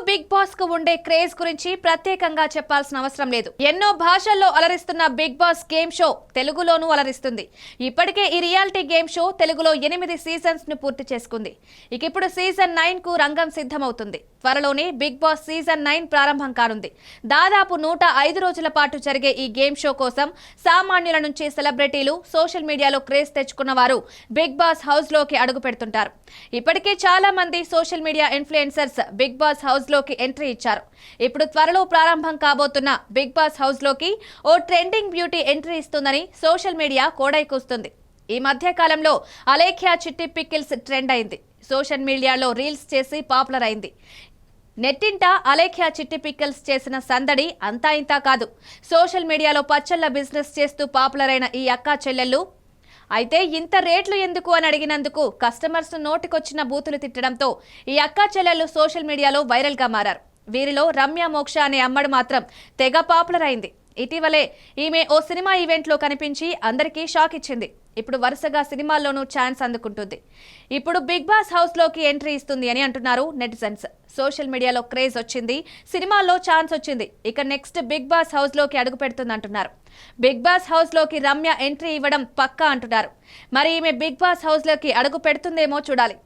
Big boss కు ఉండే craze గురించి ప్రత్యేకంగా చెప్పాల్సిన అవసరం లేదు. ఎన్నో భాషల్లో అలరిస్తున్న బిగ్ బాస్ గేమ్ షో తెలుగులోనూ అలరిస్తుంది. ఇప్పటికే ఈ రియాలిటీ గేమ్ షో తెలుగులో 8 సీజన్స్ ను పూర్తి చేసుకుంది. ఇక ఇప్పుడు సీజన్ 9 కు రంగం సిద్ధమవుతుంది. త్వరలోనే బిగ్ బాస్ సీజన్ 9 ప్రారంభం కానుంది. దాదాపు 105 రోజుల పాటు జరిగే ఈ గేమ్ షో కోసం సామాన్యుల నుంచి సెలబ్రిటీలు, సోషల్ మీడియాలో క్రేజ్ తెచ్చుకున్న వారు బిగ్ బాస్ హౌస్ లోకి అడుగు పెడుతుంటారు. ఇప్పటికే చాలా మంది social media influencers Bigg Boss house లోకి ఎంట్రీ ఇచ్చారు. ఇప్పుడు త్వరలో ప్రారంభం కాబోతున్న బిగ్ బాస్ హౌస్ లోకి ఓ ట్రెండింగ్ బ్యూటీ ఎంట్రీ ఇస్తుందని సోషల్ మీడియా కోడై కూస్తుంది. ఈ మధ్య కాలంలో అలేఖ్యా చిట్టి పికిల్స్ ట్రెండ్ అయింది. సోషల్ మీడియాలో రీల్స్ చేసి పాపులర్ అయింది. నెట్టింట అలేఖ్యా చిట్టి పికిల్స్ చేసిన సందడి అంతా ఇంతా కాదు. సోషల్ మీడియాలో పచ్చళ్ళ బిజినెస్ చేస్తూ పాపులర్ అయిన ఈ అక్కా చెల్లెళ్ళు అయితే ఇంత రేట్లు ఎందుకు అని అడిగినందుకు కస్టమర్స్ నోటికొచ్చిన బూతులు తిట్టడంతో ఈ అక్కా చెల్లెళ్ళు సోషల్ మీడియాలో వైరల్ గా మారారు. వీరిలో రమ్య మోక్ష అనే అమ్మడు మాత్రం తెగ పాపులర్ అయింది. ఇటీవలే ఈమె ఓ సినిమా ఈవెంట్ లో కనిపించి అందరికీ షాక్ ఇచ్చింది. ఇప్పుడు వరుసగా సినిమాల్లోనూ ఛాన్స్ అందుకుంటుంది. ఇప్పుడు బిగ్ బాస్ హౌస్ లోకి ఎంట్రీ ఇస్తుంది అని అంటున్నారు నెటిజన్స్. సోషల్ మీడియాలో క్రేజ్ వచ్చింది, సినిమాల్లో ఛాన్స్ వచ్చింది. ఇక నెక్స్ట్ బిగ్ బాస్ హౌస్ లోకి అడుగు పెడుతుంది అంటున్నారు. బిగ్ బాస్ హౌస్ లోకి రమ్య ఎంట్రీ ఇవ్వడం పక్కా అంటున్నారు. మరి ఈమె బిగ్ బాస్ హౌస్ లోకి అడుగు పెడుతుందేమో చూడాలి.